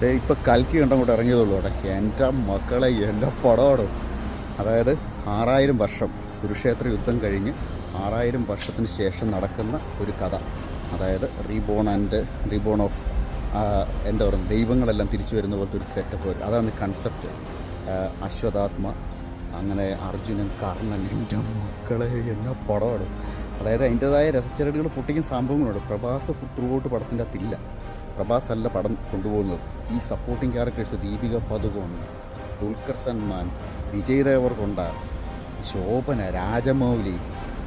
ഇപ്പോൾ കൽക്കി കണ്ടങ്ങോട്ട് ഇറങ്ങിയതുള്ളൂ അവിടെ. എൻ്റെ മക്കളെ എൻ്റെ പടമാടും. അതായത് 6000 വർഷം കുരുക്ഷേത്ര യുദ്ധം കഴിഞ്ഞ് 6000 വർഷത്തിന് ശേഷം നടക്കുന്ന ഒരു കഥ. അതായത് റീബോൺ ഓഫ് എന്താ പറയുക, ദൈവങ്ങളെല്ലാം തിരിച്ചു വരുന്ന പോലത്തെ ഒരു സെറ്റപ്പ് വരും. അതാണ് കൺസെപ്റ്റ്. അശ്വതാത്മ, അങ്ങനെ അർജുനൻ, കർണൻ, എൻ്റെ മക്കളെ എന്നെ പടമാണ്. അതായത് അതിൻ്റെതായ രസച്ചരടുകൾ പൊട്ടിക്കുന്ന സംഭവങ്ങളുണ്ട്. പ്രഭാസ് ത്രൂ ഔട്ട് പടത്തിൻ്റെ അകത്തില്ല. പ്രഭാസ് അല്ല പടം കൊണ്ടുപോകുന്നത്. ഈ സപ്പോർട്ടിങ് ക്യാരക്ടേഴ്സ് ദീപിക പദുകോൺ, ദുൽഖർ സൽമാൻ, വിജയ് ദേവർകൊണ്ട, ശോഭന, രാജമൗലി,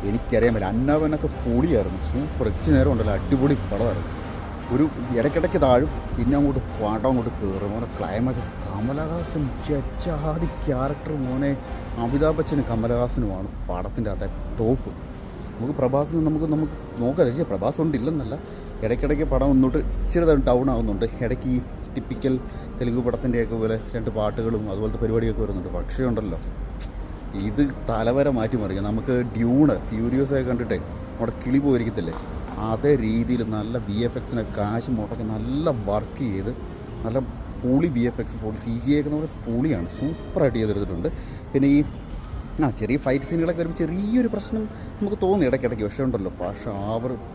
എനിക്കറിയാൻ പറ്റില്ല. അന്നാവനൊക്കെ പൊളിയായിരുന്നു. സൂപ്പർ. ഇച്ചിരി നേരം ഉണ്ടല്ലോ, അടിപൊളി പടമായിരുന്നു. ഒരു ഇടയ്ക്കിടയ്ക്ക് താഴും, പിന്നെ അങ്ങോട്ട് പാട്ടം അങ്ങോട്ട് കയറും. മോനെ ക്ലൈമാക്സ് കമലഹാസൻ ജഡ്ജാതി ക്യാരക്ടർ. മോനെ അമിതാഭ് ബച്ചനും കമലഹാസനുമാണ് പടത്തിൻ്റെ അകത്തെ ടോപ്പ്. നമുക്ക് പ്രഭാസിന് നമുക്ക് നോക്കാം. പക്ഷേ പ്രഭാസ് കൊണ്ടില്ലെന്നല്ല, ഇടയ്ക്കിടയ്ക്ക് പടം ഒന്നിട്ട് ഇച്ചിരി ഡൗൺ ആകുന്നുണ്ട്. ഇടയ്ക്ക് ഈ ടിപ്പിക്കൽ തെലുങ്ക് പടത്തിൻ്റെയൊക്കെ പോലെ 2 പാട്ടുകളും അതുപോലത്തെ പരിപാടിയൊക്കെ വരുന്നുണ്ട്. പക്ഷേ ഉണ്ടല്ലോ, ഇത് തലവര മാറ്റിമറിക്കാം. നമുക്ക് ഡ്യൂണ് ഫ്യൂരിയസൊക്കെ കണ്ടിട്ടേ അവിടെ കിളി പോയിരിക്കത്തില്ലേ, അതേ രീതിയിൽ നല്ല VFX കാശ് മുടക്കി നല്ല വർക്ക് ചെയ്ത് നല്ല പൊളി VFX CGI ഒക്കെ നമ്മൾ പൊളിയാണ്. സൂപ്പറായിട്ട് ചെയ്തെടുത്തിട്ടുണ്ട്. പിന്നെ ഈ ചെറിയ ഫൈറ്റ് സീനുകളൊക്കെ വരുമ്പോൾ ചെറിയൊരു പ്രശ്നം നമുക്ക് തോന്നി ഇടയ്ക്കിടയ്ക്ക്. പക്ഷേ ഉണ്ടല്ലോ, പക്ഷേ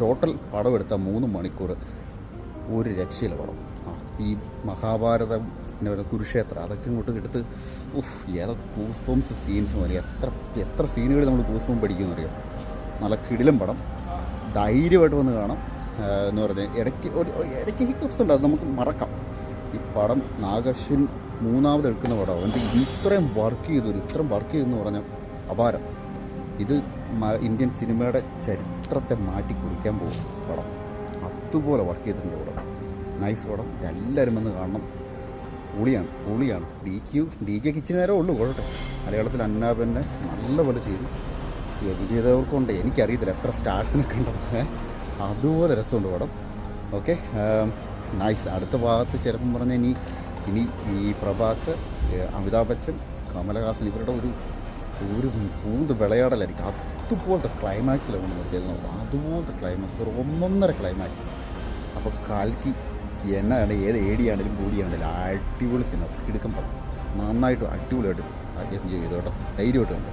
ടോട്ടൽ പടം എടുത്താൽ 3 മണിക്കൂർ ഒരു രക്ഷയില്ല പടം. ഈ മഹാഭാരതം, പിന്നെ പറയുന്നത് കുരുക്ഷേത്ര, അതൊക്കെ ഇങ്ങോട്ട് എടുത്ത് ഏതാ ഗൂസ് ബംസ് സീൻസ് മതി. എത്ര സീനുകൾ നമ്മൾ ഗൂസ് ബംസ് പഠിക്കുമെന്നറിയാം. നല്ല കിടിലം പടം. ധൈര്യമായിട്ട് വന്ന് കാണാം. എന്ന് പറഞ്ഞാൽ ഇടയ്ക്ക് ഹിക്കപ്സ് ഉണ്ട്, അത് നമുക്ക് മറക്കാം. ഈ പടം നാഗശ്വിൻ 3ാമത് എടുക്കുന്ന പടം. അവൻ്റെ ഇത്രയും വർക്ക് ചെയ്തെന്ന് പറഞ്ഞാൽ അപാരം. ഇത് ഇന്ത്യൻ സിനിമയുടെ ചരിത്രത്തെ മാറ്റി കുറിക്കാൻ പോകും പടം. അതുപോലെ വർക്ക് ചെയ്തിട്ടുണ്ട് പടം. നൈസ് പടം. എല്ലാവരും വന്ന് കാണണം. പൊളിയാണ്. DK ഇച്ചിരി നേരം ഉള്ളൂ കുഴപ്പമില്ല. മലയാളത്തിൽ അന്നാബനെ നല്ലപോലെ ചെയ്തു. വിജയ് ദേവർകൊണ്ട എനിക്കറിയത്തില്ല എത്ര സ്റ്റാർസിനൊക്കെ ഉണ്ടോ, അതുപോലെ രസമുണ്ട് പടം. Okay, nice. അടുത്ത ഭാഗത്ത് ചിലപ്പം പറഞ്ഞാൽ ഇനി ഈ പ്രഭാസ്, അമിതാഭ് ബച്ചൻ, കമലഹാസൻ ഇവരുടെ ഒരു പൂന്ത് വിളയാടലായിരിക്കും. അതുപോലത്തെ ക്ലൈമാക്സിലാണ് നിർത്തിയത്. അതുപോലത്തെ ക്ലൈമാക്സ്, ഒരു 1.5 ക്ലൈമാക്സ്. അപ്പോൾ കാൽക്കി എന്നാണ് ഏത് ഏടിയാണെങ്കിലും ബോഡിയാണെങ്കിലും അടിപൊളി സിനിമ. എടുക്കുമ്പോൾ നന്നായിട്ട് അടിപൊളിയായിട്ട് എൻജോയ് ചെയ്തു കേട്ടോ. ധൈര്യമായിട്ട് കണ്ടു.